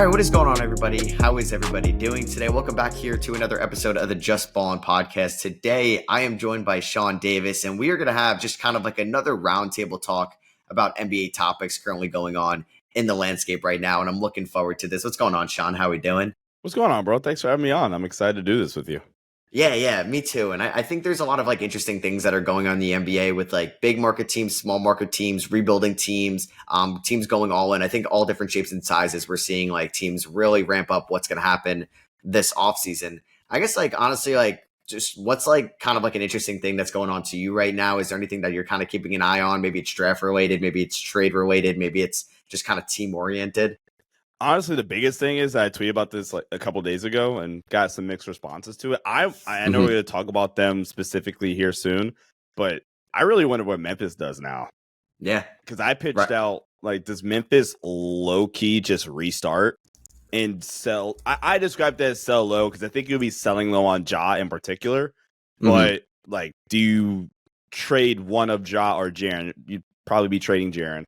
All right, what is going on, everybody? How is everybody doing today? Welcome back here to another episode of the Just Ballin' podcast. Today, I am joined by Sean Davis, and we are going to have just kind of like another roundtable talk about NBA topics currently going on in the landscape right now, and I'm looking forward to this. What's going on, Sean? How are we doing? What's going on, bro? Thanks for having me on. I'm excited to do this with you. Yeah, me too. And I think there's a lot of like interesting things that are going on in the NBA with like big market teams, small market teams, rebuilding teams, teams going all in. I think all different shapes and sizes. We're seeing like teams really ramp up what's going to happen this offseason. I guess like honestly, like just what's like kind of like an interesting thing that's going on to you right now? Is there anything that you're kind of keeping an eye on? Maybe it's draft related, maybe it's trade related, maybe it's just kind of team oriented. Honestly, the biggest thing is I tweeted about this like a couple days ago and got some mixed responses to it. I know we're going to talk about them specifically here soon, but I really wonder what Memphis does now. Yeah. Because I pitched out, like, does Memphis low-key just restart and sell? I described that as sell low because I think you'll be selling low on Ja in particular. But, like, do you trade one of Ja or Jaren? You'd probably be trading Jaren.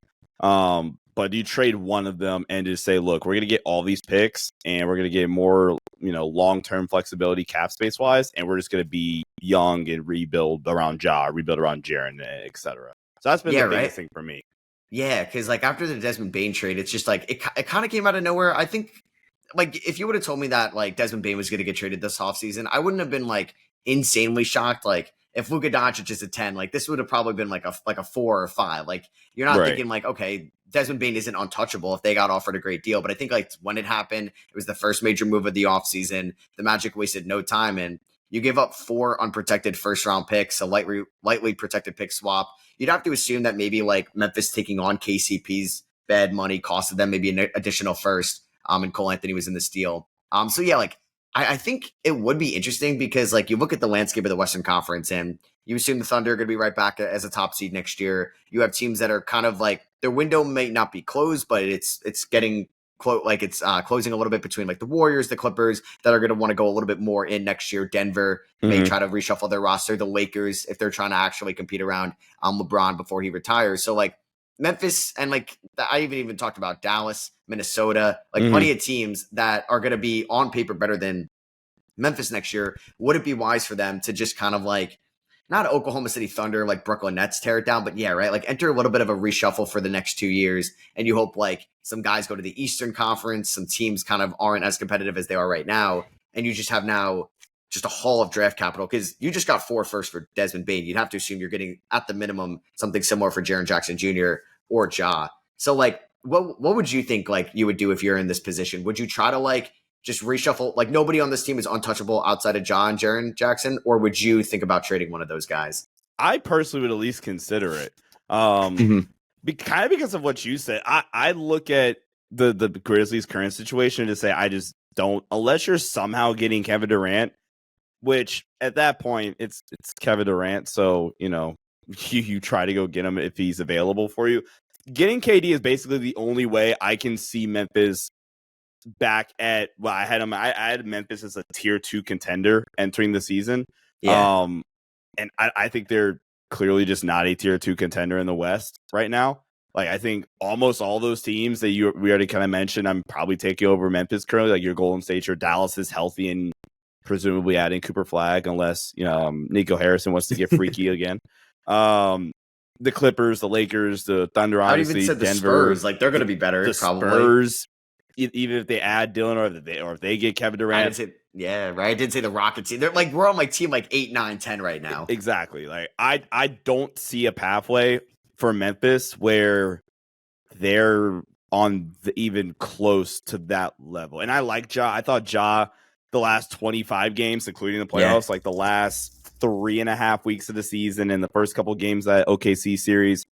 But do you trade one of them and just say, look, we're going to get all these picks and we're going to get more, long-term flexibility cap space-wise, and we're just going to be young and rebuild around Ja, rebuild around Jaren, et cetera. So that's been the biggest thing for me. Yeah, because like after the Desmond Bane trade, it's just like it kind of came out of nowhere. I think like if you would have told me that like Desmond Bane was going to get traded this offseason, I wouldn't have been like insanely shocked. Like if Luka Doncic is a 10, like this would have probably been like a 4 or 5. Like you're not thinking like, okay, Desmond Bane isn't untouchable if they got offered a great deal. But I think like when it happened, it was the first major move of the offseason. The Magic wasted no time, and you gave up 4 unprotected first round picks, a lightly protected pick swap. You'd have to assume that maybe like Memphis taking on KCP's bad money costed them maybe an additional first. And Cole Anthony was in this deal. So yeah, like I think it would be interesting because like you look at the landscape of the Western Conference and you assume the Thunder are going to be right back as a top seed next year. You have teams that are kind of like their window may not be closed, but it's getting closing a little bit between like the Warriors, the Clippers that are going to want to go a little bit more in next year. Denver may try to reshuffle their roster. The Lakers, if they're trying to actually compete around LeBron before he retires. So like Memphis and like I even talked about Dallas, Minnesota, like plenty of teams that are going to be on paper better than Memphis next year. Would it be wise for them to just kind of like not Oklahoma City Thunder, like Brooklyn Nets tear it down, but yeah, right. Like enter a little bit of a reshuffle for the next 2 years. And you hope like some guys go to the Eastern Conference. Some teams kind of aren't as competitive as they are right now. And you just have now just a haul of draft capital because you just got 4 firsts for Desmond Bane. You'd have to assume you're getting at the minimum something similar for Jaren Jackson Jr. or Ja. So like, what would you think like you would do if you're in this position? Would you try to like just reshuffle, like nobody on this team is untouchable outside of Ja and Jaren Jackson, or would you think about trading one of those guys? I personally would at least consider it. Kind of because of what you said. I look at the Grizzlies' current situation to say I just don't, unless you're somehow getting Kevin Durant, which at that point it's Kevin Durant, so you try to go get him if he's available for you. Getting KD is basically the only way I can see Memphis back at I had Memphis as a tier 2 contender entering the season. And I think they're clearly just not a tier 2 contender in the West right now. Like I think almost all those teams that we already kind of mentioned, I'm probably taking over Memphis currently. Like your Golden State, your Dallas is healthy and presumably adding Cooper Flag unless Nico Harrison wants to get freaky again. The Clippers, the Lakers, the Thunder, obviously, I even said the Denver, Spurs, like they're going to be better. The probably. Spurs, even if they add Dylan or if they get Kevin Durant. I did say the Rockets. They're like we're on like team like 8, 9, 10 right now. Exactly. Like I don't see a pathway for Memphis where they're on even close to that level. And I like Ja. I thought Ja the last 25 games, including the playoffs, like the last 3.5 weeks of the season and the first couple games of that OKC series,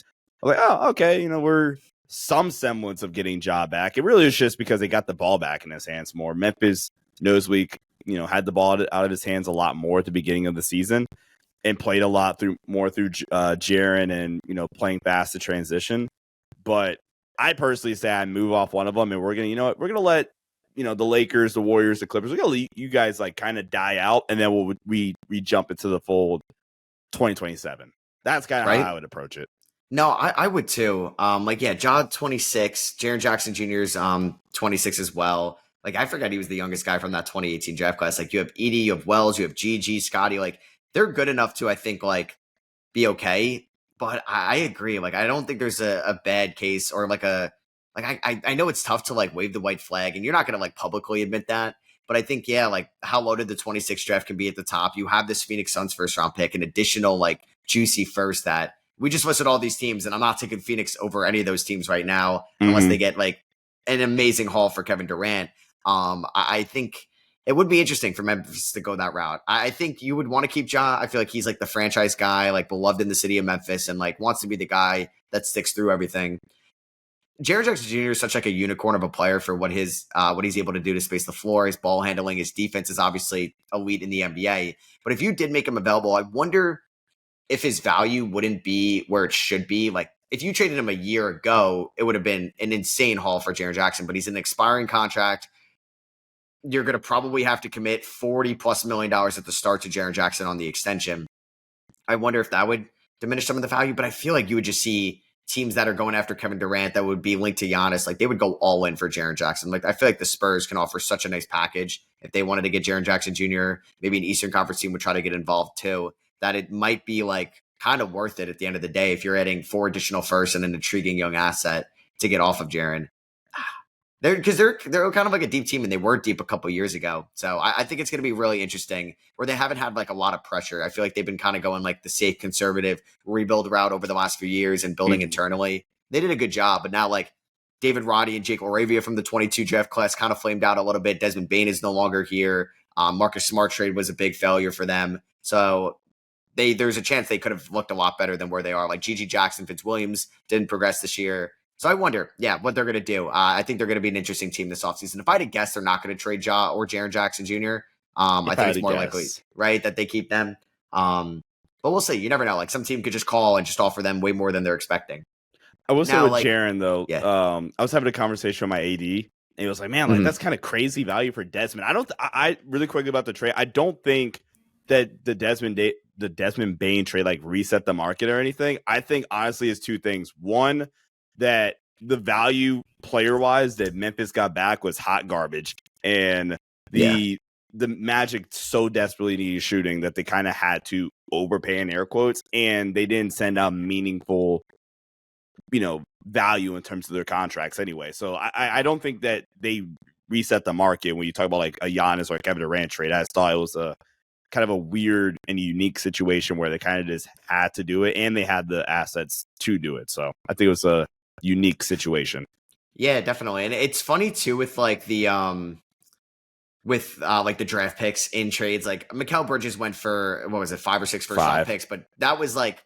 I'm like, oh, okay, we're some semblance of getting Ja back. It really is just because they got the ball back in his hands more. Memphis Noseweek, had the ball out of his hands a lot more at the beginning of the season and played a lot through Jaren and, playing fast to transition. But I personally say I move off one of them and we're going to let, the Lakers, the Warriors, the Clippers, we're going to let you guys like kind of die out. And then we jump into the fold 2027. That's kind of how I would approach it. No, I would too. Yeah, Ja 26, Jaren Jackson Jr. is 26 as well. Like I forgot he was the youngest guy from that 2018 draft class. Like you have Edie, you have Wells, you have GG, Scotty. Like they're good enough to I think like be okay. But I agree. Like I don't think there's a bad case or like a like I know it's tough to like wave the white flag and you're not gonna like publicly admit that. But I think, yeah, like how loaded the 26 draft can be at the top. You have this Phoenix Suns first round pick, an additional like juicy first that we just listed all these teams, and I'm not taking Phoenix over any of those teams right now unless they get like an amazing haul for Kevin Durant. I think it would be interesting for Memphis to go that route. I think you would want to keep Ja. I feel like he's like the franchise guy, like beloved in the city of Memphis, and like wants to be the guy that sticks through everything. Jared Jackson Jr. is such like a unicorn of a player for what he's able to do to space the floor. His ball handling, his defense is obviously elite in the NBA. But if you did make him available, I wonder if his value wouldn't be where it should be. Like if you traded him a year ago, it would have been an insane haul for Jared Jackson. But he's an expiring contract. You're going to probably have to commit $40+ million at the start to Jared Jackson on the extension. I wonder if that would diminish some of the value, but I feel like you would just see teams that are going after Kevin Durant that would be linked to Giannis, like they would go all in for Jaren Jackson. Like I feel like the Spurs can offer such a nice package if they wanted to get Jaren Jackson Jr. Maybe an Eastern Conference team would try to get involved too. That it might be like kind of worth it at the end of the day if you're adding 4 additional firsts and an intriguing young asset to get off of Jaren. They're kind of like a deep team, and they were deep a couple years ago. So I think it's going to be really interesting where they haven't had like a lot of pressure. I feel like they've been kind of going like the safe, conservative rebuild route over the last few years and building internally. They did a good job, but now like David Roddy and Jake Laravia from the 22 draft class kind of flamed out a little bit. Desmond Bane is no longer here. Marcus Smart trade was a big failure for them. So there's a chance they could have looked a lot better than where they are. Like Gigi Jackson Fitzwilliams didn't progress this year. So I wonder, what they're going to do. I think they're going to be an interesting team this offseason. If I had to guess, they're not going to trade Ja or Jaren Jackson Jr. I think it's more likely, right, that they keep them. But we'll see. You never know. Like some team could just call and just offer them way more than they're expecting. I will say with Jaren, though, I was having a conversation with my AD, and he was like, man, like that's kind of crazy value for Desmond. I really quickly about the trade, I don't think that the Desmond Bane trade like reset the market or anything. I think honestly it's two things. One, that the value player wise that Memphis got back was hot garbage, and the Magic so desperately needed shooting that they kind of had to overpay in air quotes, and they didn't send out meaningful, value in terms of their contracts anyway. So I don't think that they reset the market when you talk about like a Giannis or a Kevin Durant trade. I just thought it was a kind of a weird and unique situation where they kind of just had to do it, and they had the assets to do it. So I think it was a unique situation. Yeah, definitely. And it's funny too with like the like the draft picks in trades. Like Mikal Bridges went for what was it, 5 or 6 first round picks, but that was like,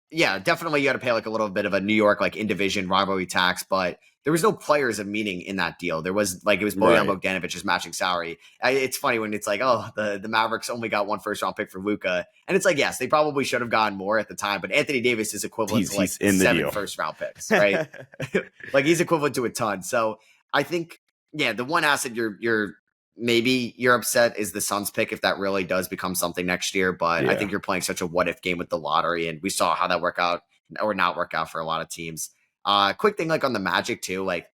yeah, definitely you got to pay like a little bit of a New York like in division rivalry tax, but there was no players of meaning in that deal. There was like it was Bojan Bogdanovic's matching salary. It's funny when it's like, oh, the Mavericks only got 1 first round pick for Luka, and it's like, yes, they probably should have gotten more at the time, but Anthony Davis is equivalent to like 7 first round picks, right? Like he's equivalent to a ton. So I think, the one asset you're maybe you're upset is the Suns pick if that really does become something next year. But I think you're playing such a what if game with the lottery, and we saw how that work out or not work out for a lot of teams. Quick thing like on the Magic too, like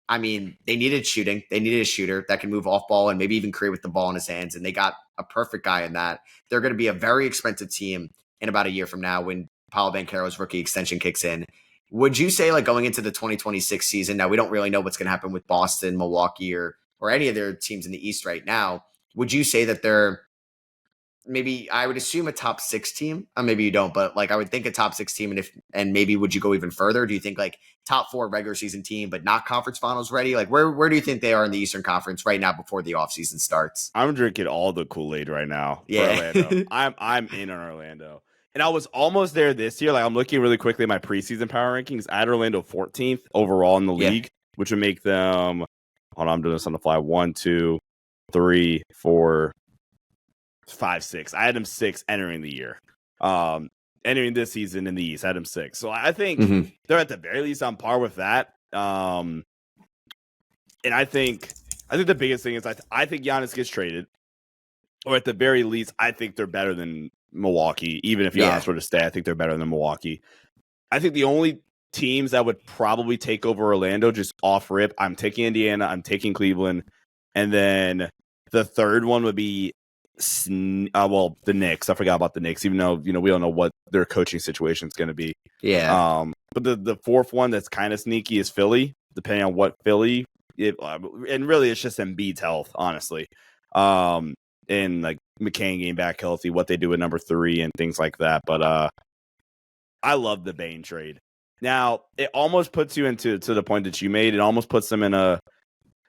I mean, they needed shooting. They needed a shooter that can move off ball and maybe even create with the ball in his hands, and they got a perfect guy in that. They're going to be a very expensive team in about a year from now when Paolo Banchero's rookie extension kicks in. Would you say like going into the 2026 season, now we don't really know what's going to happen with Boston, Milwaukee, or any of their teams in the East right now, would you say that they're maybe, I would assume a top 6 team? Maybe you don't, but like I would think a top 6 team, and maybe would you go even further? Do you think like top 4 regular season team, but not conference finals ready? Like where do you think they are in the Eastern Conference right now before the offseason starts? I'm drinking all the Kool-Aid right now. Yeah. For Orlando. I'm in on Orlando. And I was almost there this year. Like I'm looking really quickly at my preseason power rankings. I had Orlando 14th overall in the league, which would make them, hold on, I'm doing this on the fly. 1, 2, 3, 4, 5, 6. I had them 6 entering the year. Entering this season in the East, I had them 6. So I think they're at the very least on par with that. And I think the biggest thing is I think Giannis gets traded, or at the very least, I think they're better than Milwaukee. Even if Giannis were to stay, I think they're better than Milwaukee. I think the only teams that would probably take over Orlando just off rip, I'm taking Indiana, I'm taking Cleveland, and then the third one would be the Knicks. I forgot about the Knicks, even though we don't know what their coaching situation is going to be. Yeah. But the fourth one that's kind of sneaky is Philly, depending on what Philly. And really, it's just Embiid's health, honestly. And like McCain getting back healthy, what they do with number 3 and things like that. But I love the Bane trade. Now, it almost puts you to the point that you made. It almost puts them in a,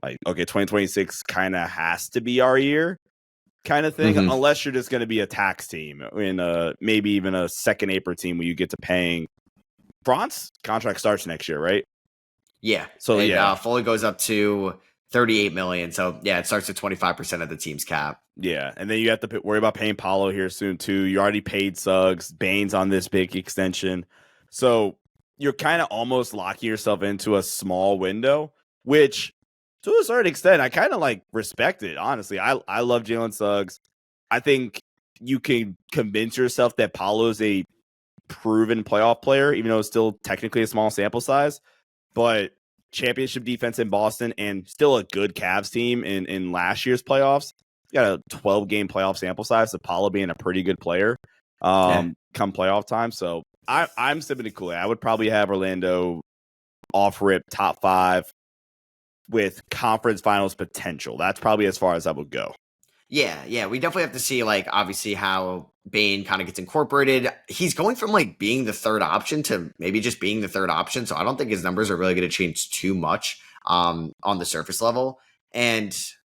like, okay, 2026 kind of has to be our year kind of thing, unless you're just going to be a tax team in maybe even a second April team where you get to paying. Franz contract starts next year, right? Yeah. So it fully goes up to 38 million. So yeah, it starts at 25% of the team's cap. Yeah, and then you have to worry about paying Paulo here soon too. You already paid Suggs, Bane's on this big extension, so you're kind of almost locking yourself into a small window, which to a certain extent I kind of like respect it. Honestly, I love Jalen Suggs. I think you can convince yourself that Paulo's a proven playoff player, even though it's still technically a small sample size, but championship defense in Boston and still a good Cavs team in last year's playoffs. Got a 12-game playoff sample size, so Paulo being a pretty good player come playoff time. So I'm sipping to Kool-Aid. I would probably have Orlando off rip top 5 with conference finals potential. That's probably as far as I would go. Yeah, we definitely have to see, like, obviously how Bane kind of gets incorporated. He's going from, like, being the third option to maybe just being the third option, so I don't think his numbers are really going to change too much on the surface level. And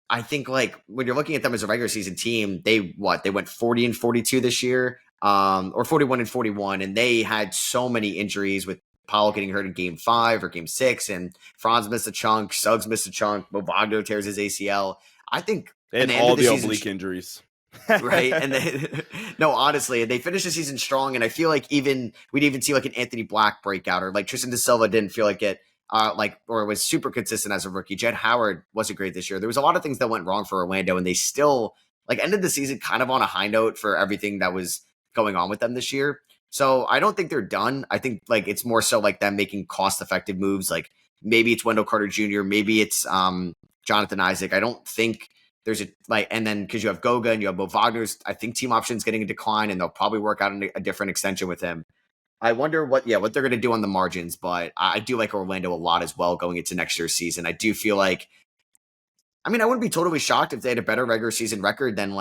I think, like, when you're looking at them as a regular season team, they went 40-42 this year, or 41-41, and they had so many injuries with Powell getting hurt in game 5 or game 6, and Franz missed a chunk, Suggs missed a chunk, Mo Wagner tears his ACL. I think and all the oblique injuries. Right. And no, honestly, they finished the season strong. And I feel like we'd even see like an Anthony Black breakout, or like Tristan Da Silva didn't feel like it, or was super consistent as a rookie. Jed Howard wasn't great this year. There was a lot of things that went wrong for Orlando, and they still like ended the season kind of on a high note for everything that was going on with them this year. So I don't think they're done. I think like it's more so like them making cost effective moves. Like maybe it's Wendell Carter Jr., maybe it's Jonathan Isaac. I don't think there's and then because you have Goga and you have Mo Wagner's, I think team options getting a decline, and they'll probably work out a different extension with him. I wonder what they're going to do on the margins, but I do like Orlando a lot as well going into next year's season. I do feel like, I mean, I wouldn't be totally shocked if they had a better regular season record than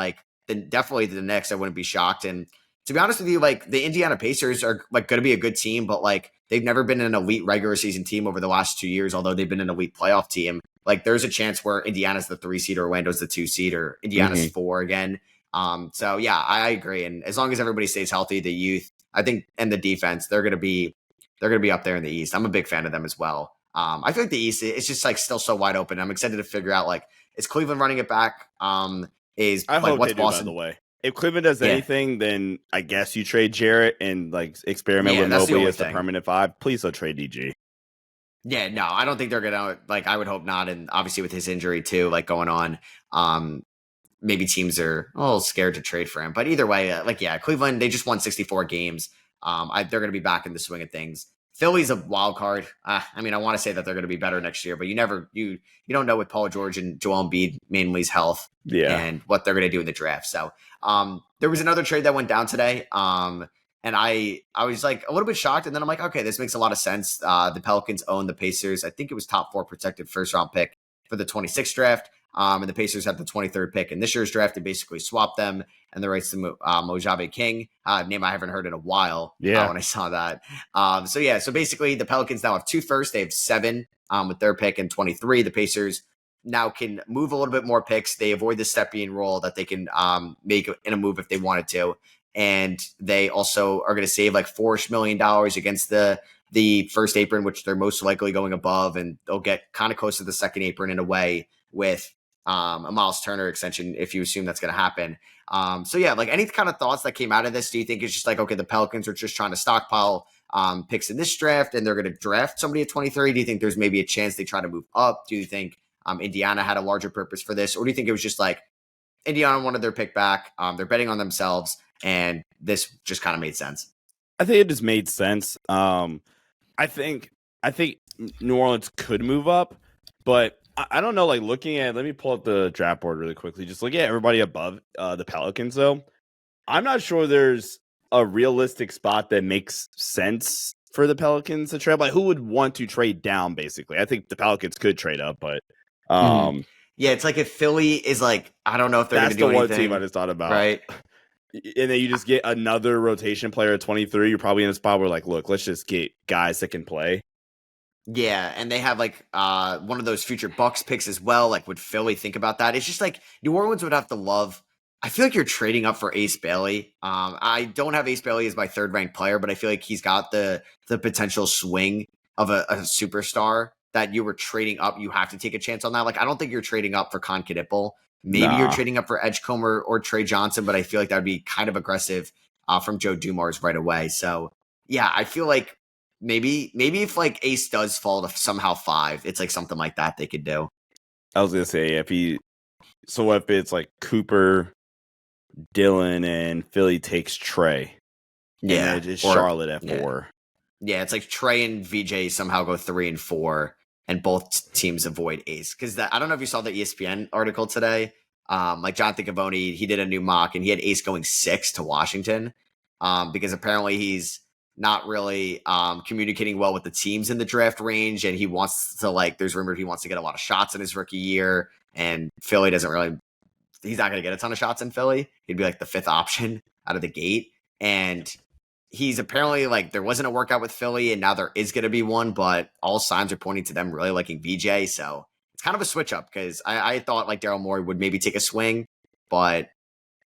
definitely the Knicks. I wouldn't be shocked. And to be honest with you, like the Indiana Pacers are like going to be a good team, but like they've never been an elite regular season team over the last 2 years, although they've been an elite playoff team. Like there's a chance where Indiana's the 3 seed or Orlando's the 2 seed or Indiana's 4 again. So yeah, I agree. And as long as everybody stays healthy, the youth, I think, and the defense, they're going to be up there in the East. I'm a big fan of them as well. I feel like the East, it's just like still so wide open. I'm excited to figure out like, is Cleveland running it back? I hope what's they do, Boston? By the way. If Cleveland does anything, then I guess you trade Jarrett and like experiment with Mobley as the permanent 5. Please don't trade DG. Yeah, no, I don't think they're gonna I would hope not. And obviously with his injury too, like going on, maybe teams are a little scared to trade for him. But either way, Cleveland, they just won 64 games. They're gonna be back in the swing of things. Philly's a wild card. I mean, I want to say that they're going to be better next year, but you don't know with Paul George and Joel Embiid, mainly's health, and what they're going to do in the draft. So there was another trade that went down today, and I was like a little bit shocked, and then I'm like, okay, this makes a lot of sense. The Pelicans own the Pacers. I think it was top 4 protected first round pick for the 26th draft. And the Pacers have the 23rd pick in this year's draft. They basically swapped them and the rights to Mojave King, name I haven't heard in a while. When I saw that. So basically the Pelicans now have 2 firsts. They have 7 with their pick and 23. The Pacers now can move a little bit more picks. They avoid the step-in rule that they can make in a move if they wanted to. And they also are going to save like $4 million against the first apron, which they're most likely going above. And they'll get kind of close to the second apron in a way with a Miles Turner extension, if you assume that's going to happen. Like any kind of thoughts that came out of this, do you think it's just like, okay, the Pelicans are just trying to stockpile picks in this draft and they're going to draft somebody at 23? Do you think there's maybe a chance they try to move up? Do you think Indiana had a larger purpose for this? Or do you think it was just like Indiana wanted their pick back? They're betting on themselves and this just kind of made sense? I think it just made sense. I think New Orleans could move up, but I don't know. Like looking at, let me pull up the draft board really quickly. Just look at everybody above the Pelicans, though. I'm not sure there's a realistic spot that makes sense for the Pelicans to trade. Like, who would want to trade down? Basically, I think the Pelicans could trade up, but yeah, it's like if Philly is like, I don't know if they're going that's to do the one anything, team I just thought about, right? And then you just get another rotation player at 23. You're probably in a spot where, like, look, let's just get guys that can play. Yeah, and they have like one of those future Bucks picks as well. Like, would Philly think about that? It's just like New Orleans would have to love. I feel like you're trading up for Ace Bailey. I don't have Ace Bailey as my third ranked player, but I feel like he's got the potential swing of a superstar that you were trading up. You have to take a chance on that. Like, I don't think you're trading up for Con Kidipple. Maybe you're trading up for Edgecombe or Trey Johnson, but I feel like that would be kind of aggressive from Joe Dumars right away. So yeah, I feel like maybe if like Ace does fall to somehow 5, it's like something like that they could do. I was gonna say if it's like Cooper, Dylan, and Philly takes Trey, Yeah, and it's Charlotte at 4. Yeah, it's like Trey and VJ somehow go 3 and 4, and both teams avoid Ace. Because I don't know if you saw the ESPN article today. Like Jonathan Cavoni, he did a new mock, and he had Ace going 6 to Washington, because apparently he's not really communicating well with the teams in the draft range, and he wants to like. There's rumored he wants to get a lot of shots in his rookie year, and Philly doesn't really. He's not going to get a ton of shots in Philly. He'd be like the 5th option out of the gate, and he's apparently like there wasn't a workout with Philly, and now there is going to be one, but all signs are pointing to them really liking VJ. So it's kind of a switch up because I thought like Daryl Morey would maybe take a swing, but I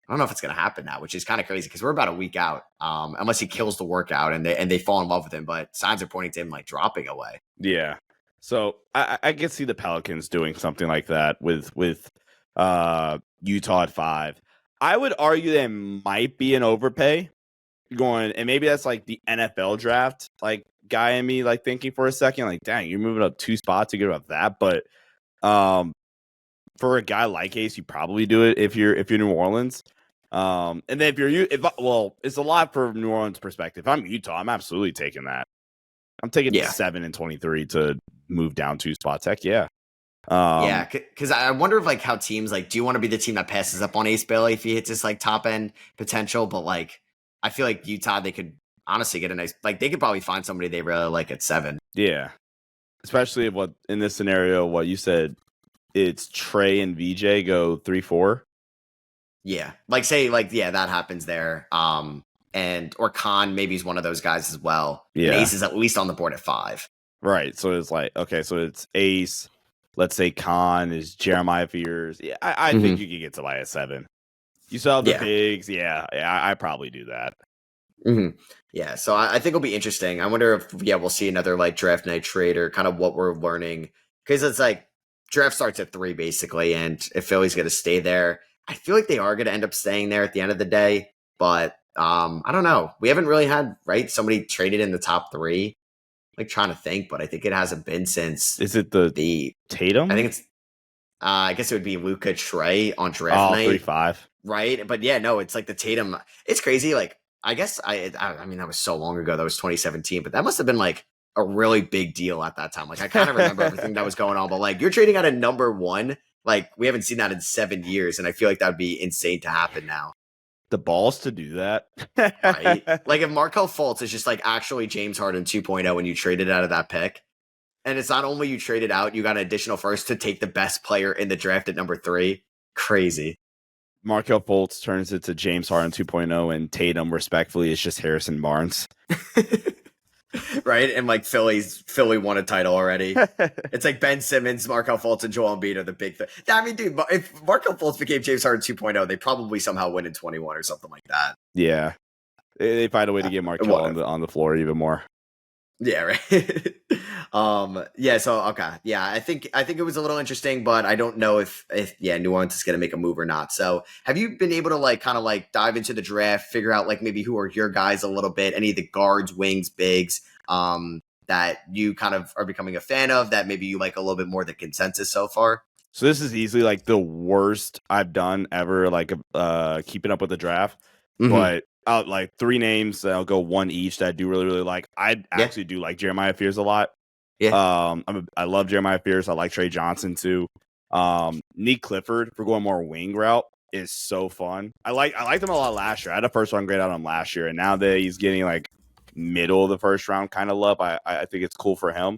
don't know if it's going to happen now, which is kind of crazy because we're about a week out, unless he kills the workout and they fall in love with him. But signs are pointing to him like dropping away. Yeah, so I can see the Pelicans doing something like that with Utah at 5. I would argue that might be an overpay going, and maybe that's like the NFL draft like guy in me like thinking for a second, like, dang, you're moving up 2 spots to get up that. But for a guy like Ace, you probably do it if you're New Orleans. And then it's a lot for New Orleans perspective. If I'm Utah, I'm absolutely taking that. I'm taking 7 and 23 to move down 2 spots. Heck yeah. Because I wonder if like how teams like, do you want to be the team that passes up on Ace Bailey if he hits his like top end potential? But like, I feel like Utah, they could honestly get a nice, like they could probably find somebody they really like at 7. Yeah, especially in this scenario, what you said, it's Trey and VJ go 3-4. Yeah, like say like that happens there. Or Khan maybe is one of those guys as well. Yeah, and Ace is at least on the board at 5. Right, so it's like okay, so it's Ace. Let's say Khan is Jeremiah Fears. Yeah, I think you could get somebody at 7. You saw the bigs. Yeah, I probably do that. Yeah, so I think it'll be interesting. I wonder if we'll see another like draft night trade or kind of what we're learning, because it's like draft starts at 3 basically, and if Philly's going to stay there, I feel like they are going to end up staying there at the end of the day. But I don't know. We haven't really had somebody traded in the top 3. Like trying to think, but I think it hasn't been since. Is it the Tatum? I think it's. I guess it would be Luka Trey on draft night. 3-5. Right, but yeah, no, it's like the Tatum. It's crazy. Like I guess I mean that was so long ago. That was 2017, but that must have been like a really big deal at that time. Like I kind of remember everything that was going on, but like you're trading at a number 1. Like we haven't seen that in 7 years, and I feel like that would be insane to happen now. The balls to do that. Right? Like if Markelle Fultz is just like actually James Harden 2.0 and you traded out of that pick, and it's not only you traded out, you got an additional first to take the best player in the draft at number 3. Crazy. Markelle Fultz turns it to James Harden 2.0, and Tatum respectfully is just Harrison Barnes. Right? And like Philly won a title already. It's like Ben Simmons, Markelle Fultz, and Joel Embiid are the big thing. I mean, dude, if Markelle Fultz became James Harden 2.0, they probably somehow win in 21 or something like that. Yeah. They find a way to get Markelle on the floor even more. Yeah, right. So okay. Yeah, I think it was a little interesting, but I don't know if New Orleans is gonna make a move or not. So have you been able to like kind of like dive into the draft, figure out like maybe who are your guys a little bit, any of the guards, wings, bigs, that you kind of are becoming a fan of, that maybe you like a little bit more the consensus so far? So this is easily like the worst I've done ever, like keeping up with the draft. but like 3 names. I'll go one each that I do really, really like. I actually do like Jeremiah Fears a lot. Yeah. I love Jeremiah Fears. I like Trey Johnson too. Nick Clifford for going more wing route is so fun. I liked him a lot last year. I had a first round grade on him last year, and now that he's getting like middle of the first round kind of love, I think it's cool for him.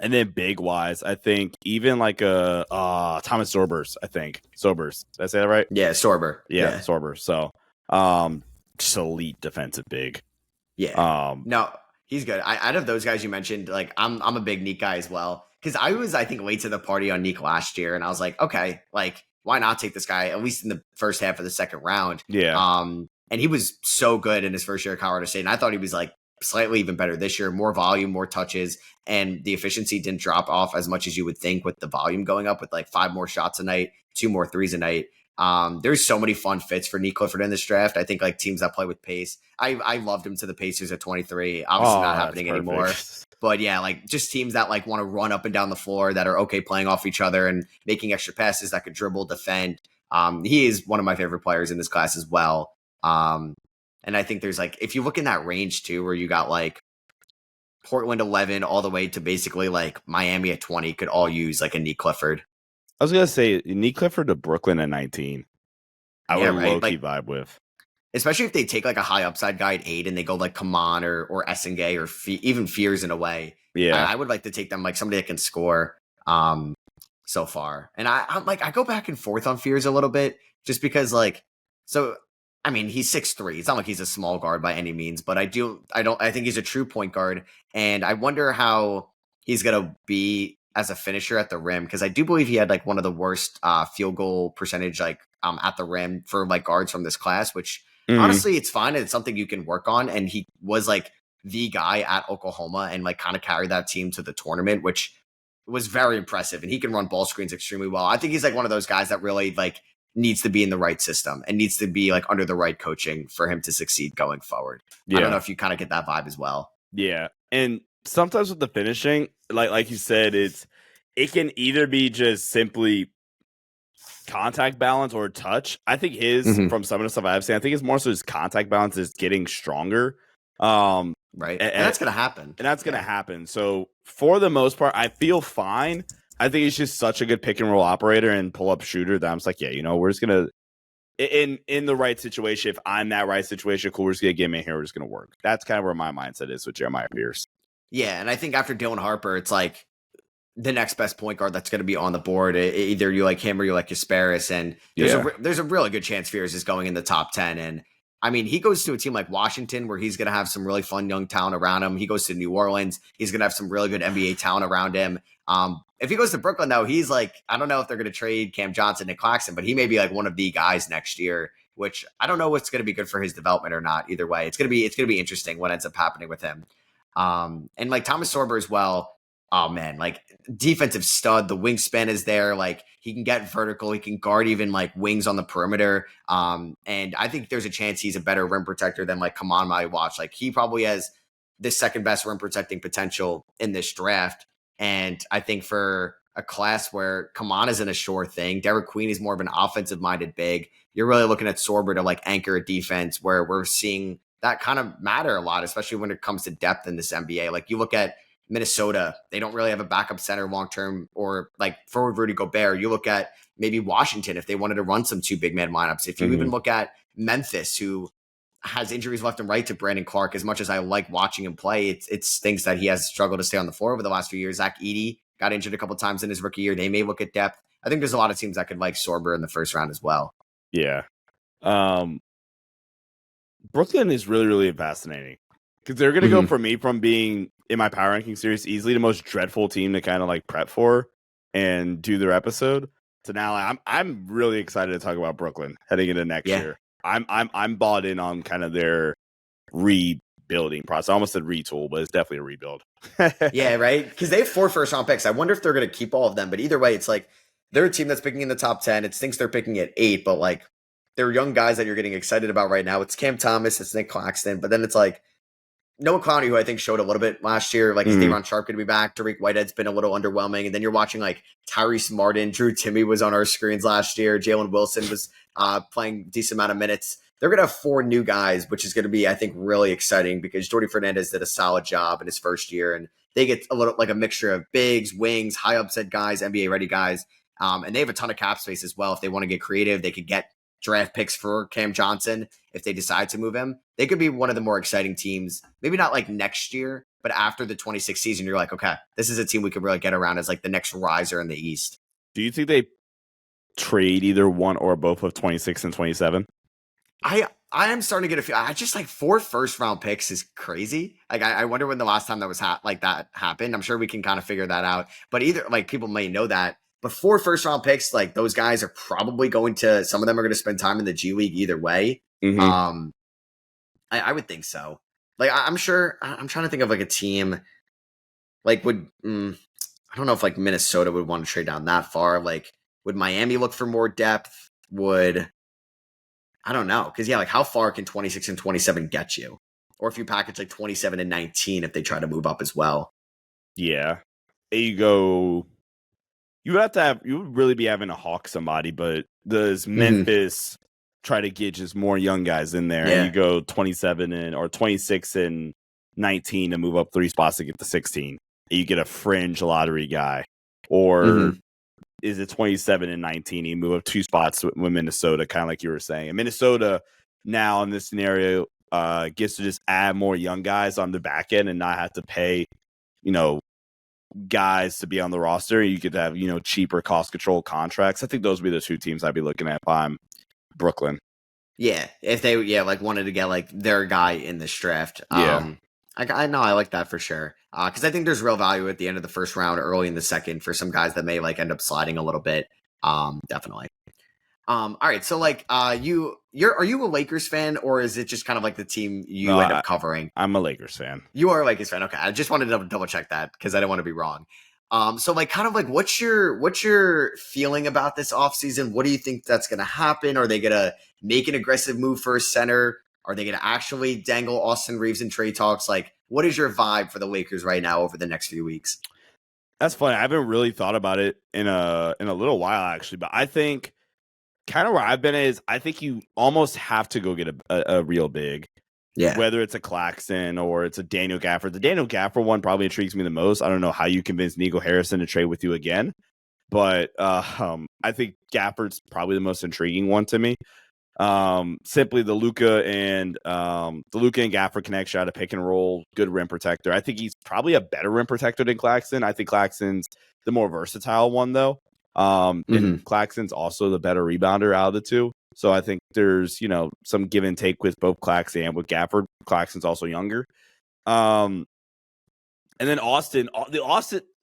And then big wise, I think even like Thomas Sorbers. I think Sobers. Did I say that right? Yeah, Sorber. Yeah, Sorber. So just elite defensive big. Yeah. No, he's good. Out of those guys you mentioned, like I'm a big Neek guy as well. Because I was, I think, late to the party on Neek last year, and I was like, okay, like why not take this guy at least in the first half of the second round? Yeah. And he was so good in his first year at Colorado State, and I thought he was like slightly even better this year, more volume, more touches, and the efficiency didn't drop off as much as you would think with the volume going up with like 5 more shots a night, 2 more threes a night. There's so many fun fits for Nick Clifford in this draft. I think like teams that play with pace. I loved him to the Pacers at 23. Obviously not happening anymore. But yeah, like just teams that like want to run up and down the floor that are okay playing off each other and making extra passes that could dribble, defend. He is one of my favorite players in this class as well. And I think there's like, if you look in that range too, where you got like Portland 11 all the way to basically like Miami at 20 could all use like a Nick Clifford. I was going to say Nick Clifford to Brooklyn at 19. I would low-key vibe with. Especially if they take like a high upside guy at 8 and they go like Kaman or Essengay or even Fears in a way. Yeah. I would like to take them like somebody that can score so far. And I'm like, I go back and forth on Fears a little bit just because like, so, I mean, he's 6'3". It's not like he's a small guard by any means, but I think he's a true point guard. And I wonder how he's going to be as a finisher at the rim, because I do believe he had like one of the worst field goal percentage like at the rim for like guards from this class, which honestly it's fine and it's something you can work on. And he was like the guy at Oklahoma and like kind of carried that team to the tournament, which was very impressive. And he can run ball screens extremely well. I think he's like one of those guys that really like needs to be in the right system and needs to be like under the right coaching for him to succeed going forward. I don't know if you kind of get that vibe as well. Yeah. And sometimes with the finishing, like you said, it can either be just simply contact balance or touch. I think from some of the stuff I've seen, I think it's more so his contact balance is getting stronger. Right. And that's going to happen. And that's going to happen. So for the most part, I feel fine. I think he's just such a good pick and roll operator and pull up shooter that I'm just like, yeah, we're just going to, in the right situation, if I'm that right situation, cool, we're just going to get him in here. We're just going to work. That's kind of where my mindset is with Jeremiah Pierce. Yeah. And I think after Dylan Harper, it's like the next best point guard that's going to be on the board. Either you like him or you like Kasparis. And there's a really good chance Fears is going in the top 10. And I mean, he goes to a team like Washington where he's going to have some really fun young talent around him. He goes to New Orleans. He's going to have some really good NBA talent around him. If he goes to Brooklyn, though, he's like, I don't know if they're going to trade Cam Johnson and Claxton, but he may be like one of the guys next year, which I don't know what's going to be good for his development or not. Either way, it's going to be interesting what ends up happening with him. And like Thomas Sorber as well. Oh man, like defensive stud. The wingspan is there. Like he can get vertical. He can guard even like wings on the perimeter. And I think there's a chance he's a better rim protector than like Kaman might watch. Like he probably has the second best rim protecting potential in this draft. And I think for a class where Kaman isn't a sure thing, Derek Queen is more of an offensive minded big. You're really looking at Sorber to like anchor a defense where we're seeing that kind of matter a lot, especially when it comes to depth in this NBA. Like you look at Minnesota, they don't really have a backup center long-term or like forward Rudy Gobert. You look at maybe Washington if they wanted to run some 2 big man lineups. If you even look at Memphis, who has injuries left and right to Brandon Clark, as much as I like watching him play, it's things that he has struggled to stay on the floor over the last few years. Zach Edey got injured a couple of times in his rookie year. They may look at depth. I think there's a lot of teams that could like Sorber in the first round as well. Yeah. Brooklyn is really, really fascinating because they're going to go for me from being in my power ranking series easily the most dreadful team to kind of like prep for and do their episode. So now I'm really excited to talk about Brooklyn heading into next year. I'm bought in on kind of their rebuilding process. I almost said retool, but it's definitely a rebuild. Yeah, right. Because they have 4 first-round picks. I wonder if they're going to keep all of them. But either way, it's like they're a team that's picking in the top 10. It stinks they're picking at 8, but like they're young guys that you're getting excited about right now. It's Cam Thomas, it's Nick Claxton, but then it's like Noah Clowney, who I think showed a little bit last year. Like, is Daron Sharp going to be back? Tariq Whitehead's been a little underwhelming. And then you're watching like Tyrese Martin, Drew Timme was on our screens last year. Jalen Wilson was playing a decent amount of minutes. They're going to have 4 new guys, which is going to be, I think, really exciting because Jordi Fernandez did a solid job in his first year, and they get a little like a mixture of bigs, wings, high upside guys, NBA ready guys, and they have a ton of cap space as well. If they want to get creative, they could get draft picks for Cam Johnson if they decide to move him. They could be one of the more exciting teams. Maybe not like next year, but after the 26th season, you're like, okay, this is a team we could really get around as like the next riser in the East. Do you think they trade either one or both of 26 and 27? I am starting to get a feel. I just like 4 first-round picks is crazy. Like I wonder when the last time that was like that happened. I'm sure we can kind of figure that out. But either like people may know that. But 4 first-round picks, like those guys are probably going to. Some of them are going to spend time in the G League either way. Mm-hmm. I would think so. Like I'm sure. I'm trying to think of like a team. Like I don't know if like Minnesota would want to trade down that far. Like would Miami look for more depth? I don't know. Because, yeah, like how far can 26 and 27 get you? Or if you package like 27 and 19 if they try to move up as well. Yeah. You would really be having to hawk somebody, but does Memphis try to get just more young guys in there? Yeah. And you go 27 or 26 and 19 to move up 3 spots to get to 16. And you get a fringe lottery guy. Or is it 27 and 19? You move up 2 spots with Minnesota, kind of like you were saying. And Minnesota now in this scenario gets to just add more young guys on the back end and not have to pay, guys to be on the roster. You could have, cheaper cost control contracts. I think those would be the 2 teams I'd be looking at if I'm Brooklyn. Yeah. If they, like wanted to get like their guy in this draft. Yeah. I know I like that for sure. Because I think there's real value at the end of the first round, early in the second for some guys that may like end up sliding a little bit. Definitely. All right. So like, are you a Lakers fan or is it just kind of like the team you end up covering? I'm a Lakers fan. You are a Lakers fan. Okay. I just wanted to double check that because I don't want to be wrong. So like kind of like what's your feeling about this offseason? What do you think that's going to happen? Are they going to make an aggressive move for a center? Are they going to actually dangle Austin Reeves in trade talks? Like, what is your vibe for the Lakers right now over the next few weeks? That's funny. I haven't really thought about it in a little while, actually. But I think kind of where I've been is I think you almost have to go get a real big. Yeah. Whether it's a Claxton or it's a Daniel Gafford. The Daniel Gafford one probably intrigues me the most. I don't know how you convince Nico Harrison to trade with you again. But I think Gafford's probably the most intriguing one to me. Simply the Luka and Gafford connection out of pick and roll, good rim protector. I think he's probably a better rim protector than Claxton. I think Claxton's the more versatile one though. And Claxton's also the better rebounder out of the 2. So I think there's, some give and take with both Claxton and with Gafford. Claxton's also younger. And then Austin,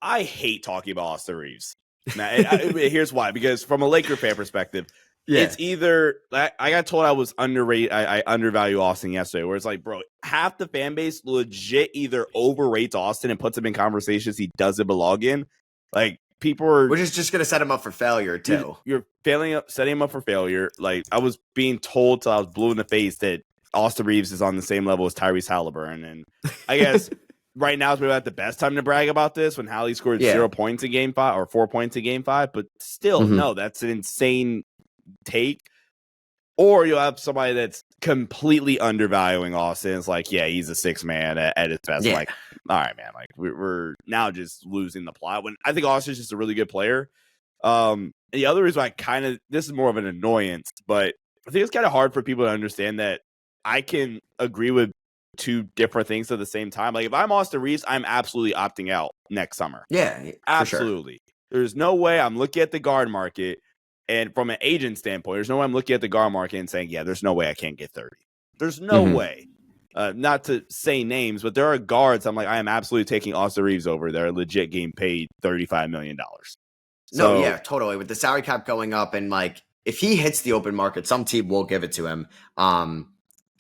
I hate talking about Austin Reeves. Now, here's why, because from a Laker fan perspective, it's either I got told I was underrated. I undervalue Austin yesterday, where it's like, bro, half the fan base legit either overrates Austin and puts him in conversations he doesn't belong in. Like people are, which is just going to set him up for failure too. You're setting him up for failure. Like I was being told till I was blue in the face that Austin Reeves is on the same level as Tyrese Halliburton, and I guess right now is maybe not the best time to brag about this when Hallie scored 0 points in Game 5 or 4 points in Game 5, but still, no, that's an insane take. Or you'll have somebody that's completely undervaluing Austin. It's like, yeah, he's a 6 man at his best. Like, all right, man, like we're now just losing the plot. When I think Austin's just a really good player. The other reason this is more of an annoyance, but I think it's kind of hard for people to understand that I can agree with 2 different things at the same time. Like if I'm Austin Reeves, I'm absolutely opting out next summer. Yeah, absolutely. Sure. There's no way I'm looking at the guard market. And from an agent standpoint, there's no way I'm looking at the guard market and saying, yeah, there's no way I can't get 30. There's no way. Not to say names, but there are guards I'm like, I am absolutely taking Austin Reeves over. They're legit getting paid $35 million. No, yeah, totally. With the salary cap going up and like if he hits the open market, some team will give it to him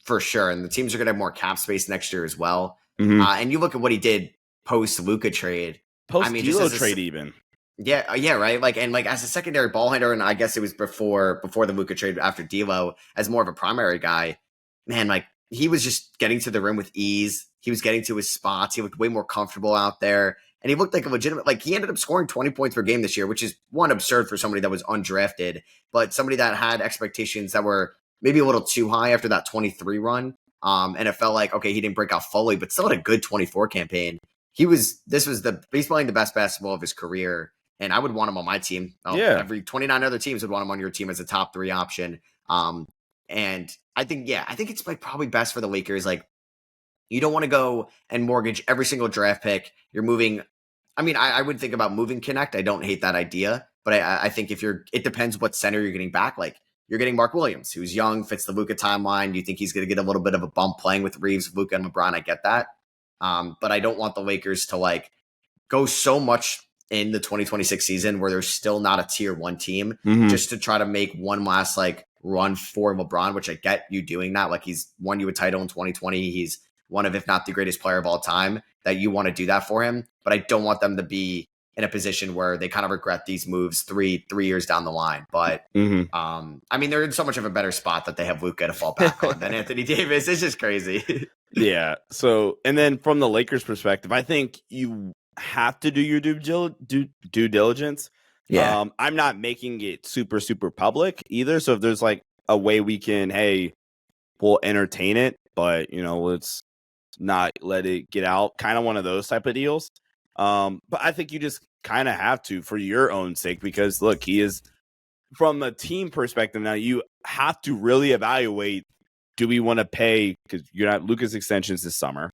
for sure. And the teams are going to have more cap space next year as well. And you look at what he did post Luka trade. Post-D'Lo trade even. Yeah, right. Like and like as a secondary ball handler, and I guess it was before the Luka trade after D'Lo as more of a primary guy. Man, like he was just getting to the rim with ease. He was getting to his spots. He looked way more comfortable out there. And he looked like a legitimate, like he ended up scoring 20 points per game this year, which is one absurd for somebody that was undrafted, but somebody that had expectations that were maybe a little too high after that 23 run. And it felt like, okay, he didn't break out fully, but still had a good 24 campaign. He's playing the best basketball of his career. And I would want him on my team. Yeah. Every 29 other teams would want him on your team as a top 3 option. And I think it's like probably best for the Lakers. Like, you don't want to go and mortgage every single draft pick. You're moving. I mean, I would think about moving Connect. I don't hate that idea, but I think it depends what center you're getting back. Like, you're getting Mark Williams, who's young, fits the Luka timeline. You think he's going to get a little bit of a bump playing with Reeves, Luka, and LeBron. I get that. But I don't want the Lakers to like go so much in the 2026 season where they're still not a tier 1 team just to try to make one last like run for LeBron, which I get you doing that. Like, he's won you a title in 2020. He's one of, if not the greatest player of all time, that you want to do that for him. But I don't want them to be in a position where they kind of regret these moves three years down the line. But I mean, they're in so much of a better spot that they have Luka to fall back on than Anthony Davis. It's just crazy. Yeah. So, and then from the Lakers perspective, I think you have to do your due diligence. Yeah. I'm not making it super, super public either. So if there's like a way we can, hey, we'll entertain it, but let's not let it get out. Kind of one of those type of deals. But I think you just kind of have to for your own sake, because look, he is, from a team perspective now, you have to really evaluate, do we want to pay, because you're not Luka's extensions this summer,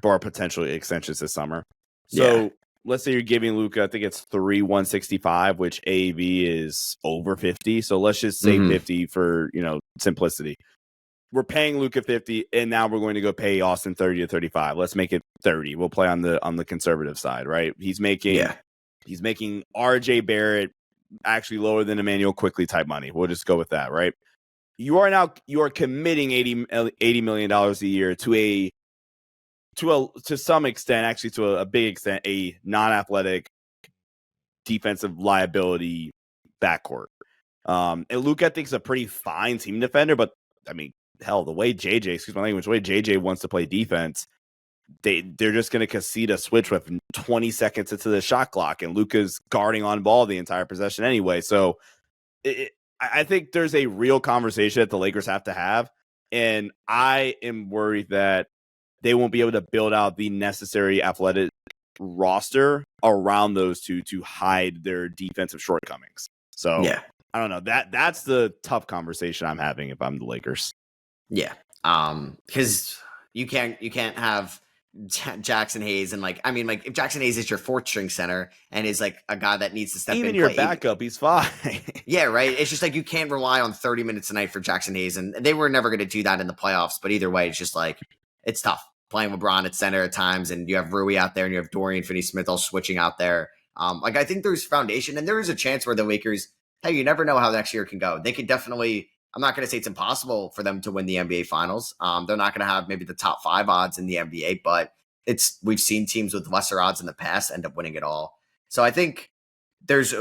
or potentially extensions this summer. So let's say you're giving Luka, I think it's 165, which AAV is over 50. So let's just say 50 for, simplicity. We're paying Luka 50, and now we're going to go pay Austin 30 to 35. Let's make it 30. We'll play on the conservative side, right? He's making RJ Barrett actually lower than Emmanuel Quickly type money. We'll just go with that, right? You are committing $80 million a year to some extent, actually to a big extent, a non-athletic defensive liability backcourt. And Luka, I think, is a pretty fine team defender, but I mean, hell, the way JJ wants to play defense, they're just going to concede a switch with 20 seconds into the shot clock, and Luka's guarding on ball the entire possession anyway. So I think there's a real conversation that the Lakers have to have, and I am worried that they won't be able to build out the necessary athletic roster around those two to hide their defensive shortcomings. So I don't know. That's the tough conversation I'm having if I'm the Lakers. Yeah. Because you can't have Jackson Hayes and if Jackson Hayes is your 4th string center and is like a guy that needs to step in. Even your backup, he's fine. Yeah, right. It's just like you can't rely on 30 minutes a night for Jackson Hayes, and they were never going to do that in the playoffs. But either way, it's just like it's tough playing LeBron at center at times, and you have Rui out there, and you have Dorian Finney-Smith all switching out there. I think there's foundation, and there is a chance where the Lakers, hey, you never know how next year can go. They could definitely. I'm not going to say it's impossible for them to win the NBA Finals. They're not going to have maybe the top 5 odds in the NBA, but we've seen teams with lesser odds in the past end up winning it all. So I think there's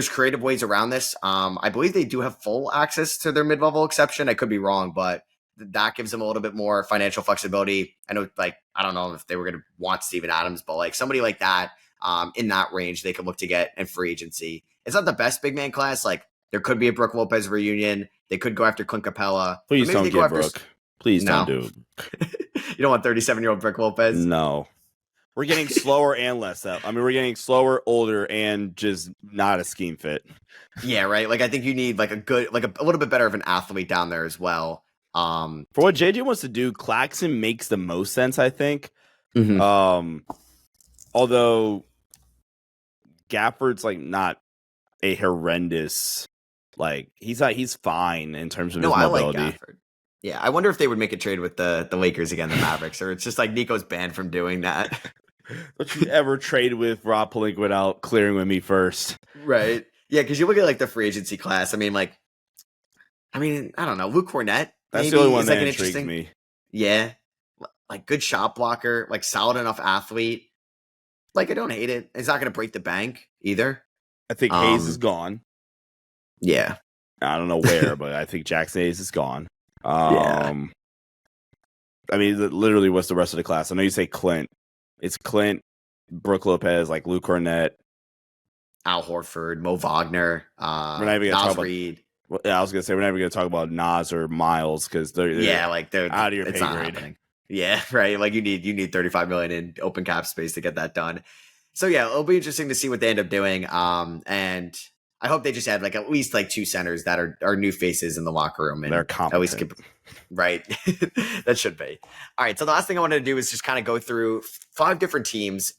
creative ways around this. I believe they do have full access to their mid-level exception. I could be wrong, but that gives them a little bit more financial flexibility. I know, I don't know if they were going to want Steven Adams, but somebody like that in that range, they could look to get in free agency. It's not the best big man class. There could be a Brook Lopez reunion. They could go after Clint Capella. Please don't get Brook. Please don't do it. You don't want 37-year-old Brook Lopez? No. We're getting slower and less up. I mean, we're getting slower, older, and just not a scheme fit. Yeah, right. I think you need a little bit better of an athlete down there as well. For what JJ wants to do, Claxton makes the most sense, I think. Although Gafford's not a horrendous. He's fine in terms of his mobility. I like Gafford. Yeah, I wonder if they would make a trade with the Lakers again, the Mavericks, or it's just Nico's banned from doing that. Don't you ever trade with Rob Pelinka without clearing with me first? Right. Yeah, because you look at the free agency class. I mean, I don't know. Luke Cornett. That's the only one that intrigues me. Yeah. Good shot blocker, solid enough athlete. I don't hate it. It's not going to break the bank either. I think Hayes is gone. Yeah. I don't know where, but I think Jackson Hayes is gone. I mean, literally, what's the rest of the class? I know you say Clint. It's Clint, Brooke Lopez, like Luke Cornett, Al Horford, Mo Wagner, we're not even gonna Nas talk about. Reed. Well, yeah, I was gonna say we're not even gonna talk about Nas or Miles because they're Yeah, like out of your it's pay not grade. happening. Yeah, right. Like you need 35 million in open cap space to get that done. So yeah, it'll be interesting to see what they end up doing. And I hope they just had like at least like two centers that are new faces in the locker room and They're at least competent. right. That should be. All right. So the last thing I wanted to do is just kind of go through 5 different teams.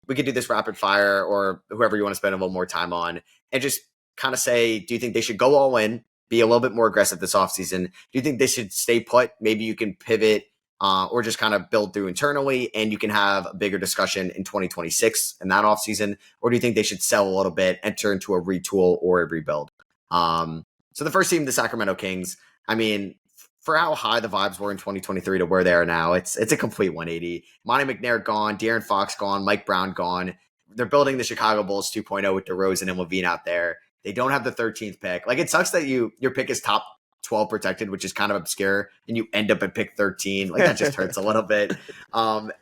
We could do this rapid fire or whoever you want to spend a little more time on and just kind of say, do you think they should go all in, be a little bit more aggressive this offseason? Do you think they should stay put? Maybe you can pivot or just kind of build through internally and you can have a bigger discussion in 2026 in that offseason? Or do you think they should sell a little bit, enter into a retool or a rebuild? So the first team, the Sacramento Kings, I mean, for how high the vibes were in 2023 to where they are now, it's a complete 180. Monty McNair gone, De'Aaron Fox gone, Mike Brown gone. They're building the Chicago Bulls 2.0 with DeRozan and Levine out there. They don't have the 13th pick. Like, it sucks that your pick is top 12 protected, which is kind of obscure, and you end up at pick 13. Like, that just hurts a little bit.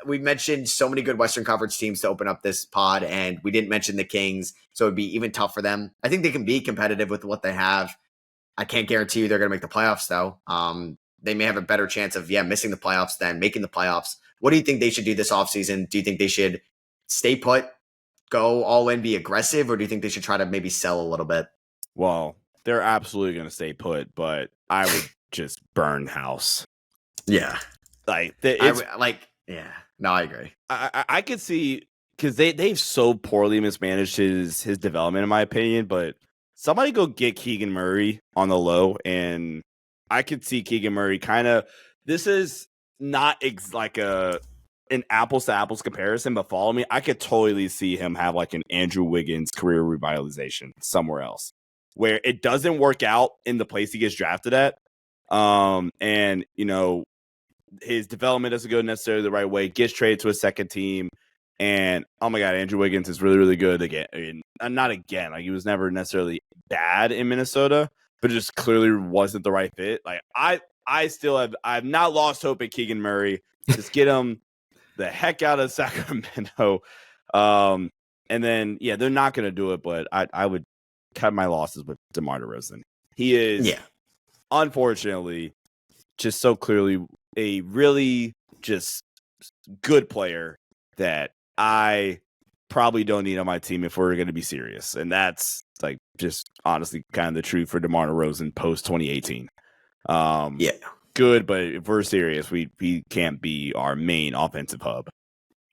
We mentioned so many good Western Conference teams to open up this pod, and we didn't mention the Kings, so it'd be even tough for them. I think they can be competitive with what they have. I can't guarantee you they're going to make the playoffs, though. They may have a better chance of, missing the playoffs than making the playoffs. What do you think they should do this offseason? Do you think they should stay put, go all in, be aggressive, or do you think they should try to maybe sell a little bit? Well, they're absolutely going to stay put, but I would just burn house. Yeah. Like, no, I agree. I could see, because they've so poorly mismanaged his development, in my opinion, but somebody go get Keegan Murray on the low, and I could see Keegan Murray kind of, this is not like an apples to apples comparison, but follow me, I could totally see him have like an Andrew Wiggins career revitalization somewhere else where it doesn't work out in the place he gets drafted at. And you know, his development doesn't go necessarily the right way, gets traded to a second team. And oh my God, Andrew Wiggins is really, really good again. I mean, not again, like he was never necessarily bad in Minnesota, but it just clearly wasn't the right fit. Like I've not lost hope in Keegan Murray. Just get him the heck out of Sacramento. And then they're not going to do it, but I would cut my losses with DeMar DeRozan. He is, unfortunately, just so clearly a really just good player that I probably don't need on my team if we're going to be serious. And that's like just honestly kind of the truth for DeMar DeRozan post 2018. Good, but if we're serious, we can't be our main offensive hub.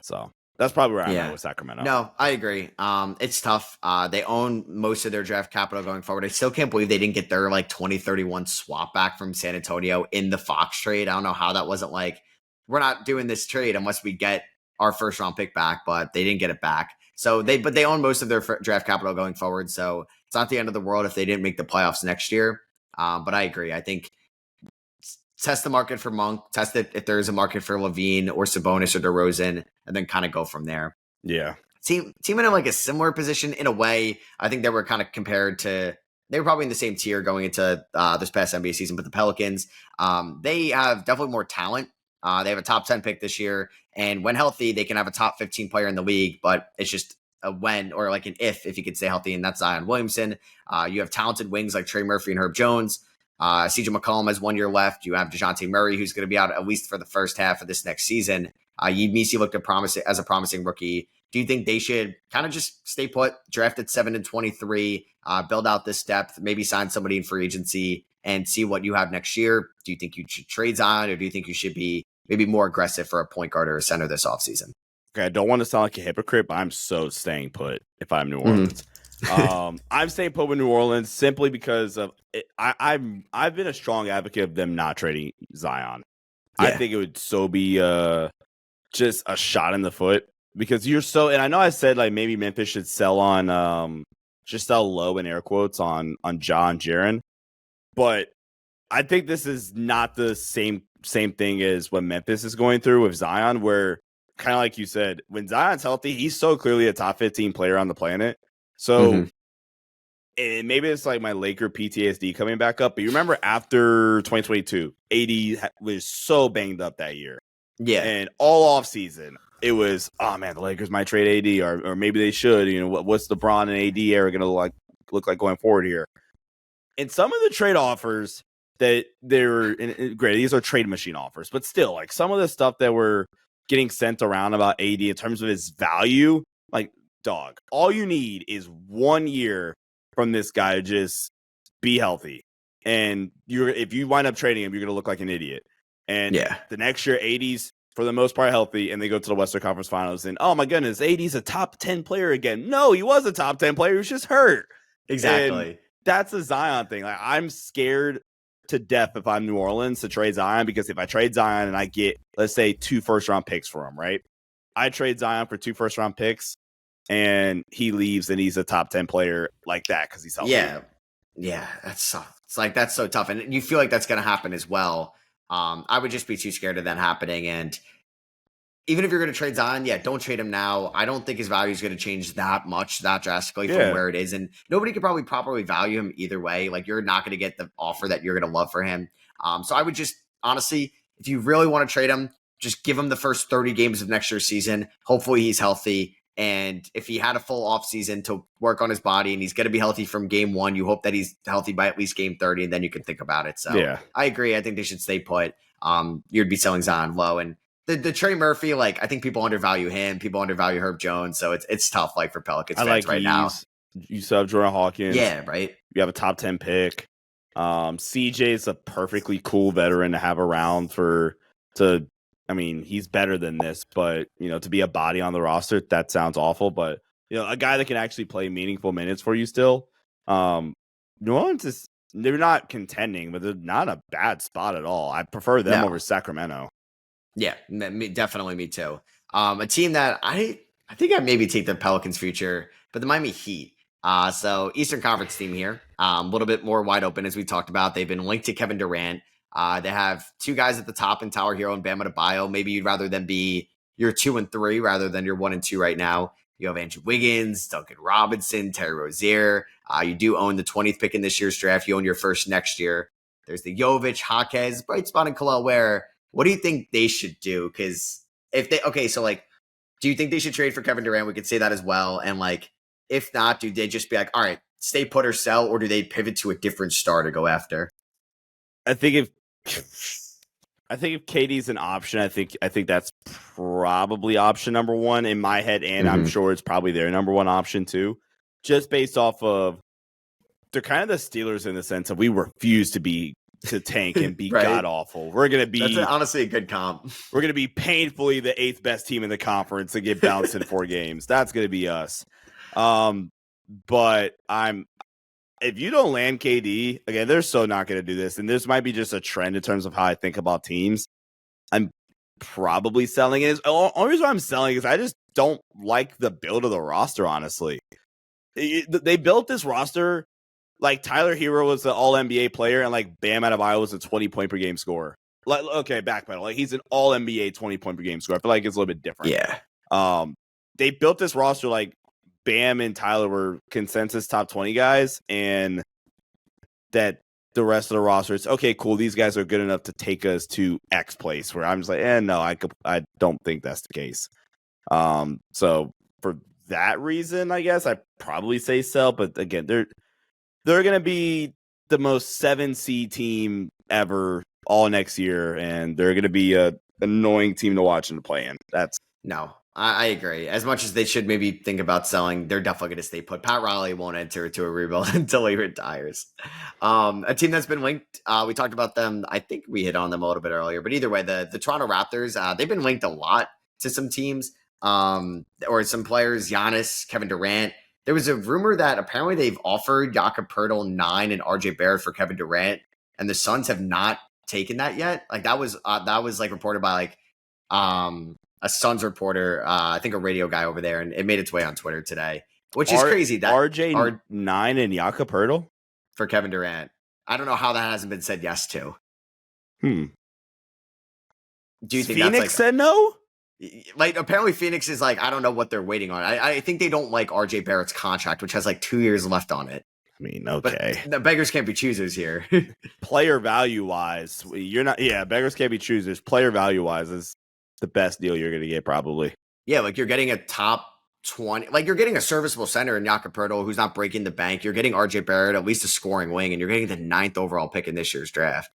So that's probably where I'm at with Sacramento. No, I agree. It's tough. They own most of their draft capital going forward. I still can't believe they didn't get their like 2031 swap back from San Antonio in the Fox trade. I don't know how that wasn't like, we're not doing this trade unless we get our first round pick back, but they didn't get it back. So they own most of their draft capital going forward. So it's not the end of the world if they didn't make the playoffs next year. But I agree. I think test the market for Monk, test it if there's a market for Levine or Sabonis or DeRozan, and then kind of go from there. Yeah. Team in like a similar position in a way. I think they were kind of compared to, they were probably in the same tier going into this past NBA season, but the Pelicans, they have definitely more talent. They have a top 10 pick this year, and when healthy, they can have a top 15 player in the league, but it's just a when or like an if you could stay healthy, and that's Zion Williamson. You have talented wings like Trey Murphy and Herb Jones. CJ McCollum has 1 year left. You have DeJounte Murray, who's going to be out at least for the first half of this next season. Yves looked as a promising rookie. Do you think they should kind of just stay put, draft at 7 and 23, build out this depth, maybe sign somebody in free agency and see what you have next year? Do you think you should trade Zion, or do you think you should be maybe more aggressive for a point guard or a center this offseason? Okay, I don't want to sound like a hypocrite, but I'm so staying put if I'm New Orleans. I'm staying put with New Orleans simply because of it. I've been a strong advocate of them not trading Zion. I think it would so be just a shot in the foot because you're so, and I know I said like maybe Memphis should sell on just sell low in air quotes on John Jaren, but I think this is not the same thing as what Memphis is going through with Zion, where kind of like you said, when Zion's healthy, he's so clearly a top 15 player on the planet. So and maybe it's like my Laker PTSD coming back up, but you remember after 2022, AD was so banged up that year. Yeah. And all offseason, it was, oh man, the Lakers might trade AD, or maybe they should. You know, what's LeBron and AD era going to look like going forward here? And some of the trade offers that they were, great, these are trade machine offers, but still, like some of the stuff that were getting sent around about AD in terms of his value, like, dog, all you need is 1 year from this guy to just be healthy. And if you wind up trading him, you're going to look like an idiot. And the next year, AD's for the most part healthy, and they go to the Western Conference Finals. And oh my goodness, AD's a top 10 player again. No, he was a top 10 player. He was just hurt. Exactly. And that's a Zion thing. Like, I'm scared to death if I'm New Orleans to trade Zion, because if I trade Zion and I get, let's say, 2 first-round picks for him, right? I trade Zion for 2 first-round picks, and he leaves, and he's a top 10 player like that because he's healthy. Yeah, that's tough. It's like, that's so tough, and you feel like that's going to happen as well. I would just be too scared of that happening. And even if you're going to trade Zion, don't trade him now. I don't think his value is going to change that drastically from where it is. And nobody could probably properly value him either way. Like, you're not going to get the offer that you're going to love for him. So I would just, honestly, if you really want to trade him, just give him the first 30 games of next year's season. Hopefully he's healthy. And if he had a full offseason to work on his body and he's going to be healthy from game 1, you hope that he's healthy by at least game 30, and then you can think about it. So I agree. I think they should stay put. You'd be selling Zion low. And the Trey Murphy, like, I think people undervalue him. People undervalue Herb Jones. So it's tough, like, for Pelicans fans right now. You still have Jordan Hawkins. Yeah, right. You have a top 10 pick. CJ is a perfectly cool veteran to have around I mean, he's better than this, but, to be a body on the roster, that sounds awful. But, a guy that can actually play meaningful minutes for you still. New Orleans they're not contending, but they're not a bad spot at all. I prefer them over Sacramento. Yeah, definitely me too. A team that I think I maybe take the Pelicans future, but the Miami Heat. So Eastern Conference team here, a little bit more wide open, as we talked about. They've been linked to Kevin Durant. They have 2 guys at the top in Tyler Hero and Bam Adebayo. Maybe you'd rather them be your 2 and 3 rather than your 1 and 2 right now. You have Andrew Wiggins, Duncan Robinson, Terry Rozier. You do own the 20th pick in this year's draft. You own your first next year. There's the Jovic, Jaquez, bright spot, and Khalil Ware. What do you think they should do? Because do you think they should trade for Kevin Durant? We could say that as well. And, like, if not, do they just be like, all right, stay put or sell, or do they pivot to a different star to go after? I think if KD's an option, I think that's probably option number 1 in my head, and I'm sure it's probably their number 1 option too. Just based off of, they're kind of the Steelers in the sense of, we refuse to tank and be right. god awful. We're gonna be, that's honestly a good comp. We're gonna be painfully the 8th best team in the conference and get bounced in 4 games. That's gonna be us. But if you don't land KD, again, they're so not going to do this. And this might be just a trend in terms of how I think about teams. I'm probably selling it. The only reason why I'm selling is I just don't like the build of the roster, honestly. They built this roster like Tyler Hero was an all-NBA player and like Bam Adebayo was a 20-point per game scorer. Like, okay, backpedal. Like, he's an all-NBA 20-point per game scorer. I feel like it's a little bit different. Yeah. They built this roster like Bam and Tyler were consensus top 20 guys, and that the rest of the roster, it's okay, cool. These guys are good enough to take us to X place, where I'm just like, no, I don't think that's the case. So for that reason, I guess I probably say sell, but again, they're going to be the most 7 seed team ever all next year, and they're going to be a annoying team to watch and to play in. No, I agree. As much as they should maybe think about selling, they're definitely going to stay put. Pat Riley won't enter to a rebuild until he retires. A team that's been linked, we talked about them. I think we hit on them a little bit earlier, but either way, the Toronto Raptors, they've been linked a lot to some teams or some players, Giannis, Kevin Durant. There was a rumor that apparently they've offered Jakob Poeltl 9 and RJ Barrett for Kevin Durant, and the Suns have not taken that yet. Like, that was like reported by like a Suns reporter, I think a radio guy over there, and it made its way on Twitter today, which is crazy. That RJ 9 and Jakob Poeltl for Kevin Durant. I don't know how that hasn't been said yes to. Do you think Phoenix that's like, said no? Like, apparently Phoenix is like, I don't know what they're waiting on. I think they don't like RJ Barrett's contract, which has like 2 years left on it. I mean, But okay. the beggars can't be choosers here. Player value wise, you're not. Yeah, beggars can't be choosers. Player value wise is the best deal you're going to get probably. Yeah, like you're getting a top 20, like you're getting a serviceable center in Jakob Poeltl who's not breaking the bank. You're getting RJ Barrett, at least a scoring wing, and you're getting the 9th overall pick in this year's draft.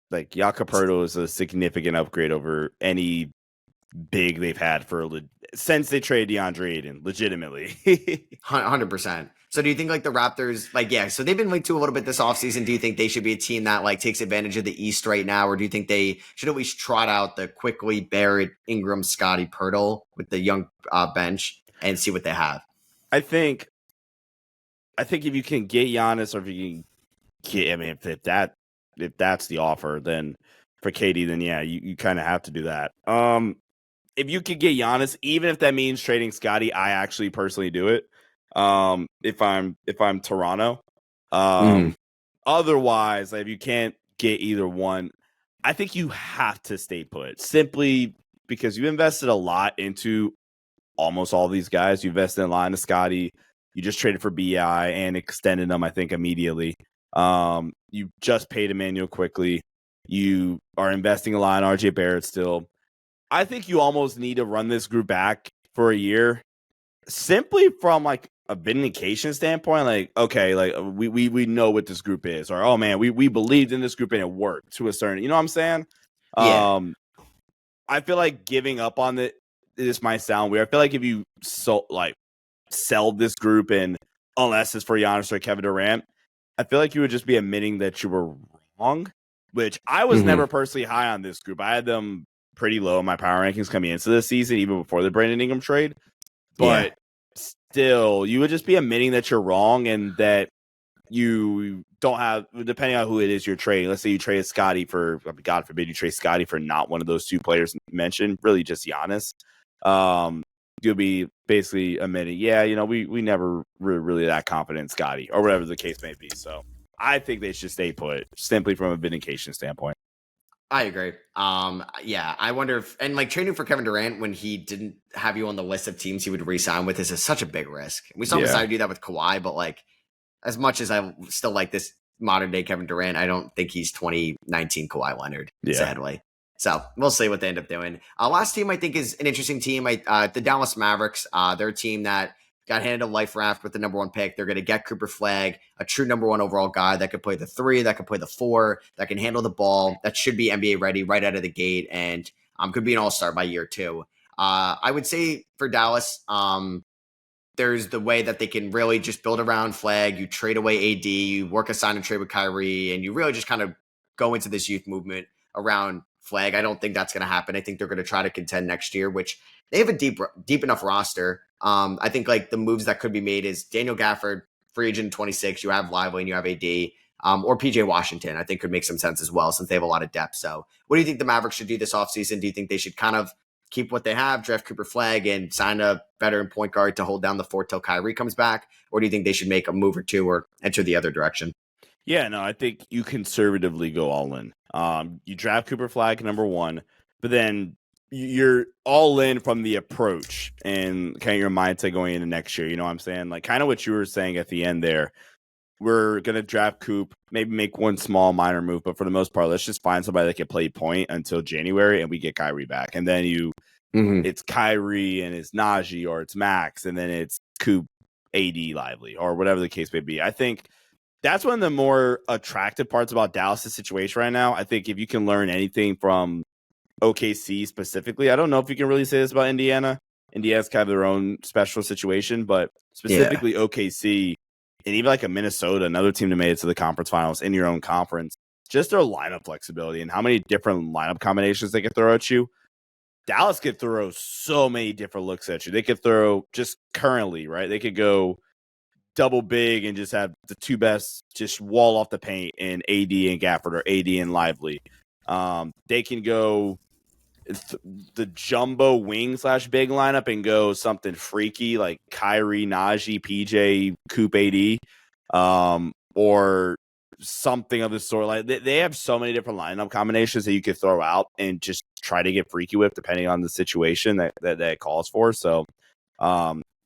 Like Jakob Poeltl is a significant upgrade over any big they've had since they traded DeAndre Ayton, legitimately. 100%. So do you think like the Raptors, like, yeah, so they've been linked to a little bit this offseason. Do you think they should be a team that like takes advantage of the East right now? Or do you think they should at least trot out the quickly Barrett, Ingram, Scotty, Poeltl with the young bench and see what they have? I think if you can get Giannis, or if you can get, I mean, if that's the offer, then for KD, then yeah, you kind of have to do that. If you could get Giannis, even if that means trading Scotty, I actually personally do it. If I'm Toronto, otherwise, like, if you can't get either one, I think you have to stay put, simply because you invested a lot into almost all these guys. You invested in a lot into Scotty. You just traded for BI and extended them, I think, immediately. You just paid Emmanuel quickly. You are investing a lot in RJ Barrett still. I think you almost need to run this group back for a year, simply from like a vindication standpoint. Like, okay, like we know what this group is, or oh man, we believed in this group and it worked to a certain, you know what I'm saying? Yeah. I feel like giving up on this might sound weird. I feel like if you sell this group, and unless it's for Giannis or Kevin Durant, I feel like you would just be admitting that you were wrong, which I was never personally high on this group. I had them pretty low in my power rankings coming into this season, even before the Brandon Ingram trade. But still, you would just be admitting that you're wrong and that you don't have, depending on who it is you're trading. Let's say you trade Scotty for, God forbid, you trade Scotty for not one of those two players mentioned, really just Giannis. You'll be basically admitting, yeah, we never were really that confident in Scotty, or whatever the case may be. So I think they should stay put, simply from a vindication standpoint. I agree. Yeah, I wonder if, and like trading for Kevin Durant when he didn't have you on the list of teams he would re-sign with is such a big risk. We saw him decide to do that with Kawhi, but like, as much as I still like this modern day Kevin Durant, I don't think he's 2019 Kawhi Leonard, sadly. So we'll see what they end up doing. Last team I think is an interesting team. The Dallas Mavericks. They're a team that got handed a life raft with the number 1 pick. They're going to get Cooper Flag, a true number 1 overall guy that could play the 3, that could play the 4, that can handle the ball, that should be NBA ready right out of the gate, and could be an all-star by year 2. I would say for Dallas, there's the way that they can really just build around Flag. You trade away AD, you work a sign and trade with Kyrie, and you really just kind of go into this youth movement around Flag. I don't think that's going to happen. I think they're going to try to contend next year, which they have a deep enough roster. I think like the moves that could be made is Daniel Gafford, free agent 26. You have Lively and you have AD, or PJ Washington. I think could make some sense as well, since they have a lot of depth. So what do you think the Mavericks should do this offseason? Do you think they should kind of keep what they have, draft Cooper Flag, and sign a veteran point guard to hold down the fort till Kyrie comes back? Or do you think they should make a move or two or enter the other direction? Yeah, no, I think you conservatively go all in. You draft Cooper Flag, number 1, but then you're all in from the approach and kind of your mindset going into next year. You know what I'm saying? Like kind of what you were saying at the end there. We're going to draft Coop, maybe make one small minor move, but for the most part, let's just find somebody that can play point until January and we get Kyrie back. And then it's Kyrie and it's Najee, or it's Max, and then it's Coop, AD, Lively, or whatever the case may be. I think that's one of the more attractive parts about Dallas' situation right now. I think if you can learn anything from OKC specifically, I don't know if you can really say this about Indiana. Indiana's kind of their own special situation, but specifically OKC, and even like a Minnesota, another team that made it to the conference finals in your own conference, just their lineup flexibility and how many different lineup combinations they can throw at you. Dallas could throw so many different looks at you. They could throw just currently, right? They could go double big and just have the 2 best just wall off the paint in AD and Gafford, or AD and Lively. They can go the jumbo wing / big lineup and go something freaky like Kyrie, Najee, PJ, Coop, AD, or something of the sort. Like they have so many different lineup combinations that you could throw out and just try to get freaky with, depending on the situation that it calls for. So,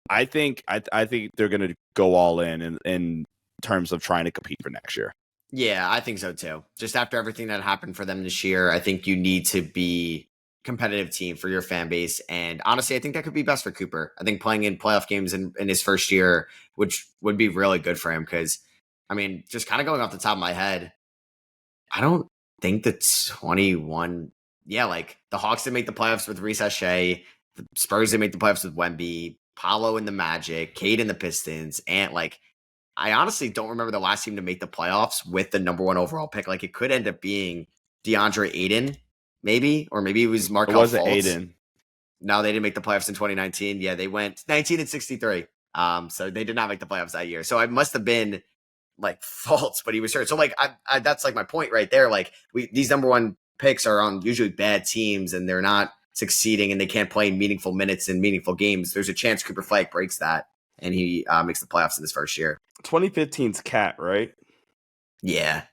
I think they're going to go all in, and terms of trying to compete for next year. Yeah, I think so too. Just after everything that happened for them this year, I think you need to be competitive team for your fan base. And honestly, I think that could be best for Cooper. I think playing in playoff games in his first year, which would be really good for him. Because, I mean, just kind of going off the top of my head, I don't think the 21, like the Hawks did make the playoffs with Reece Shea, the Spurs did make the playoffs with Wemby, Paolo and the Magic, Cade and the Pistons, and like, I honestly don't remember the last team to make the playoffs with the number 1 overall pick. Like, it could end up being DeAndre Ayton, maybe, or maybe it was Markelle Fultz. It wasn't Ayton. No, they didn't make the playoffs in 2019. Yeah, they went 19-63. So they did not make the playoffs that year. So it must have been like Fultz, but he was hurt. So like, I that's like my point right there. Like, these number 1 picks are on usually bad teams, and they're not succeeding, and they can't play meaningful minutes in meaningful games. There's a chance Cooper Flag breaks that, and he makes the playoffs in his first year. 2015's Cat, right? Yeah.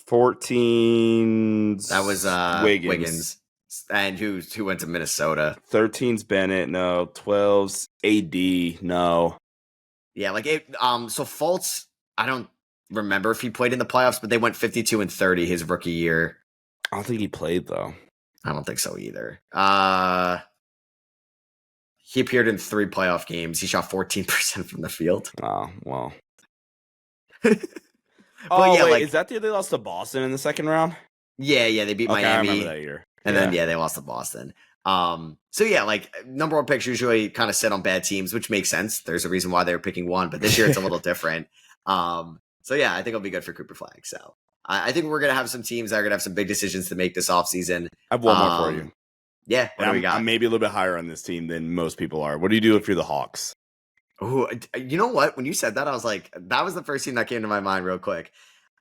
14's that was Wiggins. And who went to Minnesota? 13's Bennett, no. 12's AD, no. Yeah, like it. So Fultz, I don't remember if he played in the playoffs, but they went 52-30 his rookie year. I don't think he played though. I don't think so either. He appeared in 3 playoff games. He shot 14% from the field. Oh well. Yeah, wait, is that the year they lost to Boston in the second round? Yeah, they beat Miami. I remember that year. And then they lost to Boston. So yeah, like number 1 picks usually kind of sit on bad teams, which makes sense. There's a reason why they were picking 1, but this year it's a little different. So yeah, I think it'll be good for Cooper Flag. So I think we're gonna have some teams that are gonna have some big decisions to make this offseason. I have one more for you. Yeah, what do we got? I'm maybe a little bit higher on this team than most people are. What do you do if you're the Hawks? Oh, you know what? When you said that, I was like, that was the first team that came to my mind real quick.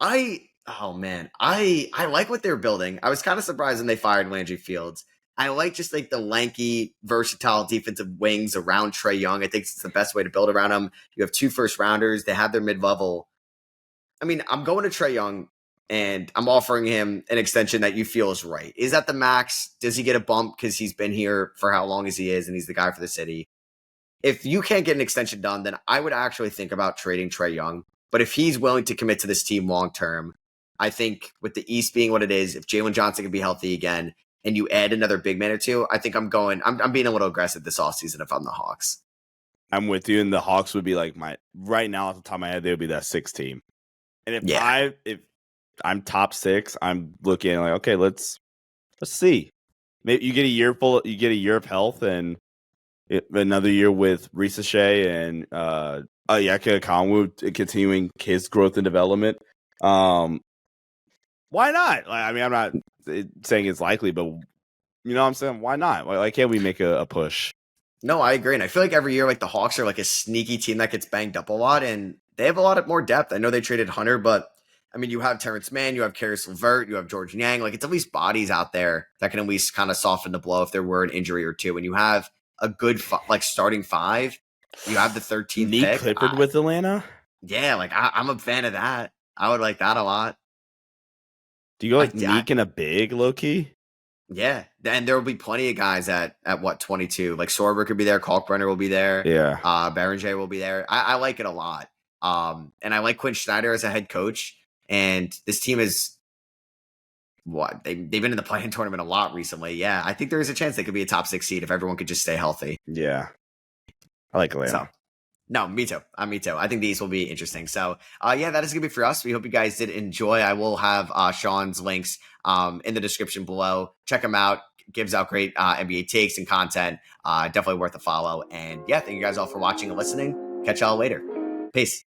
I like what they're building. I was kind of surprised when they fired Landry Fields. I like just like the lanky, versatile defensive wings around Trae Young. I think it's the best way to build around him. You have 2 first-rounders. They have their mid-level. I mean, I'm going to Trae Young, and I'm offering him an extension that you feel is right. Is that the max? Does he get a bump because he's been here for how long as he is, and he's the guy for the city? If you can't get an extension done, then I would actually think about trading Trae Young. But if he's willing to commit to this team long-term, I think with the East being what it is, if Jalen Johnson can be healthy again, and you add another big man or 2, I think I'm being a little aggressive this offseason if I'm the Hawks. I'm with you, and the Hawks would be like right now off the top of my head, they would be that 6 team. And if I'm top 6, I'm looking like, okay, let's see. Maybe you get a year of health, and another year with Reece Shea and Onyeka Okongwu continuing his growth and development. Why not? I mean, I'm not saying it's likely, but you know what I'm saying? Why not? Why can't we make a push? No, I agree. And I feel like every year, like the Hawks are like a sneaky team that gets banged up a lot, and they have a lot of more depth. I know they traded Hunter, but I mean, you have Terrence Mann, you have Karis LeVert, you have George Niang. Like, it's at least bodies out there that can at least kind of soften the blow if there were an injury or 2. And you have a good starting 5. You have the 13th Nick pick. Clifford with Atlanta? Yeah, like I'm a fan of that. I would like that a lot. Do you go like Nick and a big low key? Yeah, and there will be plenty of guys at what 22. Like Sorber could be there, Kalkbrenner will be there. Yeah, Berenger will be there. I like it a lot. And I like Quinn Snyder as a head coach. And this team is they've been in the play-in tournament a lot recently. Yeah, I think there is a chance they could be a top 6 seed if everyone could just stay healthy. Yeah, I like Atlanta. So, no, me too. Me too. I think these will be interesting. So, yeah, that is going to be for us. We hope you guys did enjoy. I will have Sean's links in the description below. Check him out. Gives out great NBA takes and content. Definitely worth a follow. And yeah, thank you guys all for watching and listening. Catch y'all later. Peace.